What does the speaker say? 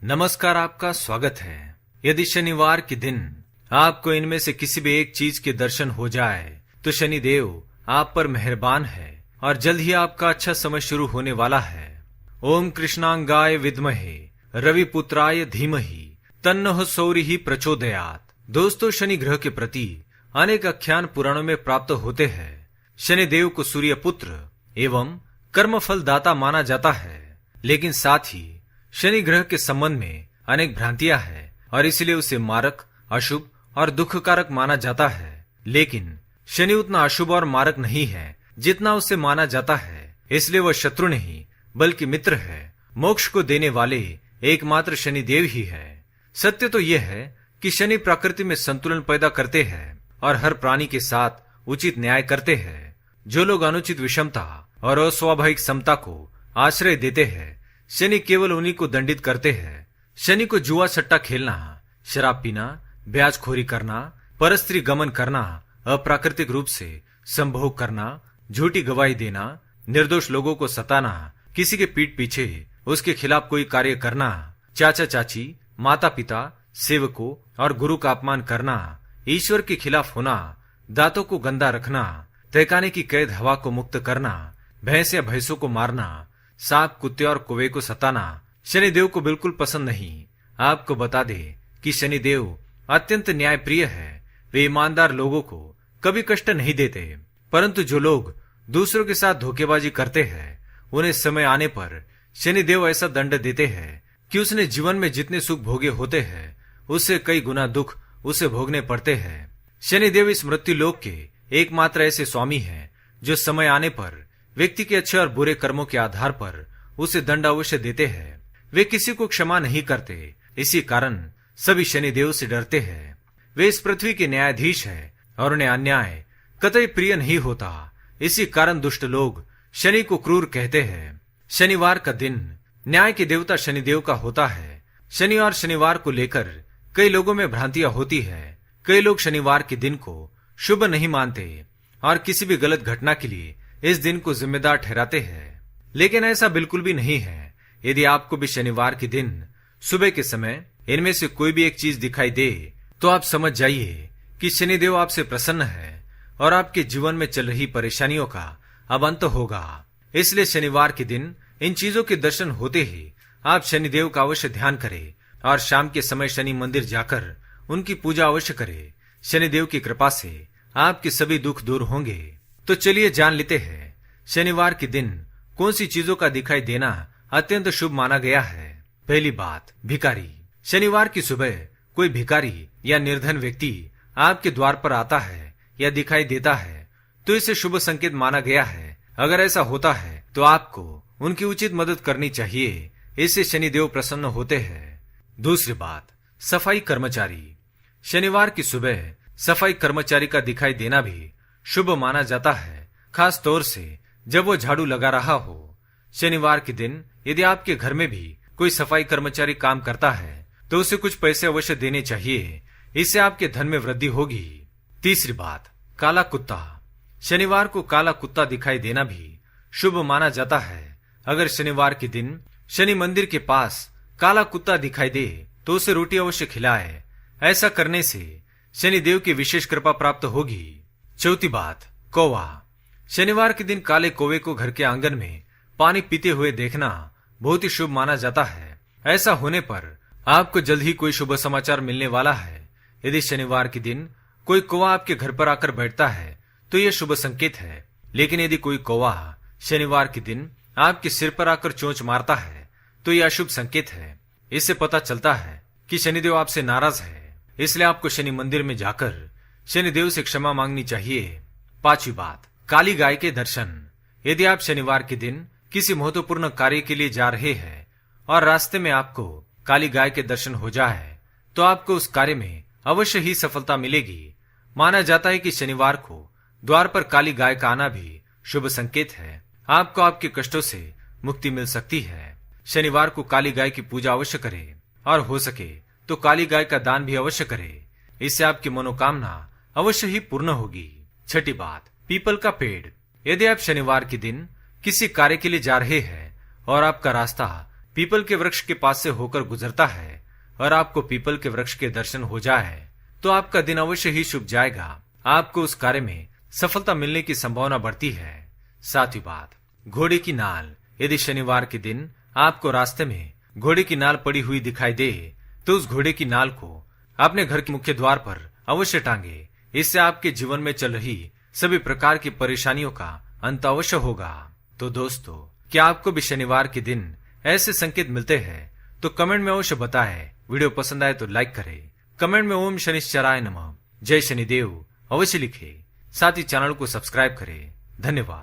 नमस्कार, आपका स्वागत है। यदि शनिवार के दिन आपको इनमें से किसी भी एक चीज के दर्शन हो जाए तो शनिदेव आप पर मेहरबान है और जल्द ही आपका अच्छा समय शुरू होने वाला है। ओम कृष्णांगाय विद्महे रविपुत्राय धीमहि तन्नः सौरिः प्रचोदयात्। दोस्तों, शनि ग्रह के प्रति अनेक आख्यान पुराणों में प्राप्त होते हैं। शनिदेव को सूर्य पुत्र एवं कर्मफल दाता माना जाता है, लेकिन साथ ही शनि ग्रह के संबंध में अनेक भ्रांतियां हैं और इसलिए उसे मारक, अशुभ और दुखकारक माना जाता है। लेकिन शनि उतना अशुभ और मारक नहीं है जितना उसे माना जाता है, इसलिए वह शत्रु नहीं बल्कि मित्र है। मोक्ष को देने वाले एकमात्र शनिदेव ही है। सत्य तो यह है कि शनि प्रकृति में संतुलन पैदा करते हैं और हर प्राणी के साथ उचित न्याय करते हैं। जो लोग अनुचित विषमता और अस्वाभाविक समता को आश्रय देते हैं, शनि केवल उन्हीं को दंडित करते हैं। शनि को जुआ सट्टा खेलना, शराब पीना, ब्याजखोरी करना, परस्त्री गमन करना, अप्राकृतिक रूप से संभोग करना, झूठी गवाही देना, निर्दोष लोगों को सताना, किसी के पीठ पीछे उसके खिलाफ कोई कार्य करना, चाचा चाची, माता पिता, सेवकों और गुरु का अपमान करना, ईश्वर के खिलाफ होना, दांतों को गंदा रखना, तहखाने की कैद हवा को मुक्त करना, भैंस या भैंसों को मारना, सांप, कुत्ते और कौवे को सताना शनिदेव को बिल्कुल पसंद नहीं। आपको बता दे कि शनिदेव अत्यंत न्यायप्रिय है। वे ईमानदार लोगों को कभी कष्ट नहीं देते, परंतु जो लोग दूसरों के साथ धोखेबाजी करते हैं उन्हें समय आने पर शनिदेव ऐसा दंड देते हैं कि उसने जीवन में जितने सुख भोगे होते हैं उससे कई गुना दुख उसे भोगने पड़ते हैं। शनिदेव इस मृत्यु लोक के एकमात्र ऐसे स्वामी हैं जो समय आने पर व्यक्ति के अच्छे और बुरे कर्मों के आधार पर उसे दंड अवश्य देते हैं। वे किसी को क्षमा नहीं करते, इसी कारण सभी शनिदेव से डरते हैं। वे इस पृथ्वी के न्यायाधीश हैं और उन्हें अन्याय कतई प्रिय नहीं होता। इसी कारण दुष्ट लोग शनि को क्रूर कहते हैं। शनिवार का दिन न्याय के देवता शनिदेव का होता है। शनि और शनिवार को लेकर कई लोगों में भ्रांतियां होती है। कई लोग शनिवार के दिन को शुभ नहीं मानते और किसी भी गलत घटना के लिए इस दिन को जिम्मेदार ठहराते हैं, लेकिन ऐसा बिल्कुल भी नहीं है। यदि आपको भी शनिवार के दिन सुबह के समय इनमें से कोई भी एक चीज दिखाई दे तो आप समझ जाइए कि शनिदेव आपसे प्रसन्न है और आपके जीवन में चल रही परेशानियों का अब अंत होगा। इसलिए शनिवार के दिन इन चीजों के दर्शन होते ही आप शनिदेव का अवश्य ध्यान करें और शाम के समय शनि मंदिर जाकर उनकी पूजा अवश्य करें। शनिदेव की कृपा से आपके सभी दुख दूर होंगे। तो चलिए जान लेते हैं शनिवार के दिन कौन सी चीजों का दिखाई देना अत्यंत शुभ माना गया है। पहली बात, भिखारी। शनिवार की सुबह कोई भिखारी या निर्धन व्यक्ति आपके द्वार पर आता है या दिखाई देता है तो इसे शुभ संकेत माना गया है। अगर ऐसा होता है तो आपको उनकी उचित मदद करनी चाहिए, इससे शनिदेव प्रसन्न होते हैं। दूसरी बात, सफाई कर्मचारी। शनिवार की सुबह सफाई कर्मचारी का दिखाई देना भी शुभ माना जाता है, खास तौर से जब वो झाड़ू लगा रहा हो। शनिवार के दिन यदि आपके घर में भी कोई सफाई कर्मचारी काम करता है तो उसे कुछ पैसे अवश्य देने चाहिए, इससे आपके धन में वृद्धि होगी। तीसरी बात, काला कुत्ता। शनिवार को काला कुत्ता दिखाई देना भी शुभ माना जाता है। अगर शनिवार के दिन शनि मंदिर के पास काला कुत्ता दिखाई दे तो उसे रोटी अवश्य खिलाए। ऐसा करने से शनिदेव की विशेष कृपा प्राप्त होगी। चौथी बात, कौवा। शनिवार के दिन काले कौवे को घर के आंगन में पानी पीते हुए देखना बहुत ही शुभ माना जाता है। ऐसा होने पर आपको जल्द ही कोई शुभ समाचार मिलने वाला है। यदि शनिवार के दिन कोई कौवा आपके घर पर आकर बैठता है तो यह शुभ संकेत है, लेकिन यदि कोई कौवा शनिवार के दिन आपके सिर पर आकर चोंच मारता है तो यह अशुभ संकेत है। इससे पता चलता है कि शनिदेव आपसे नाराज है, इसलिए आपको शनि मंदिर में जाकर शनिदेव से क्षमा मांगनी चाहिए। पांचवी बात, काली गाय के दर्शन। यदि आप शनिवार के दिन किसी महत्वपूर्ण कार्य के लिए जा रहे हैं और रास्ते में आपको काली गाय के दर्शन हो जाए तो आपको उस कार्य में अवश्य ही सफलता मिलेगी। माना जाता है कि शनिवार को द्वार पर काली गाय का आना भी शुभ संकेत है। आपको आपके कष्टों से मुक्ति मिल सकती है। शनिवार को काली गाय की पूजा अवश्य करें और हो सके तो काली गाय का दान भी अवश्य करें, इससे आपकी मनोकामना अवश्य ही पूर्ण होगी। छठी बात, पीपल का पेड़। यदि आप शनिवार के दिन किसी कार्य के लिए जा रहे हैं और आपका रास्ता पीपल के वृक्ष के पास से होकर गुजरता है और आपको पीपल के वृक्ष के दर्शन हो जाए तो आपका दिन अवश्य ही शुभ जाएगा। आपको उस कार्य में सफलता मिलने की संभावना बढ़ती है। सातवीं बात, घोड़े की नाल। यदि शनिवार के दिन आपको रास्ते में घोड़े की नाल पड़ी हुई दिखाई दे तो उस घोड़े की नाल को अपने घर के मुख्य द्वार पर अवश्य टांगे। इससे आपके जीवन में चल रही सभी प्रकार की परेशानियों का अंत अवश्य होगा। तो दोस्तों, क्या आपको भी शनिवार के दिन ऐसे संकेत मिलते हैं? तो कमेंट में अवश्य बताएं। वीडियो पसंद आए तो लाइक करें। कमेंट में ओम शनिश्चराय नमः, जय शनिदेव अवश्य लिखें। साथ ही चैनल को सब्सक्राइब करें। धन्यवाद।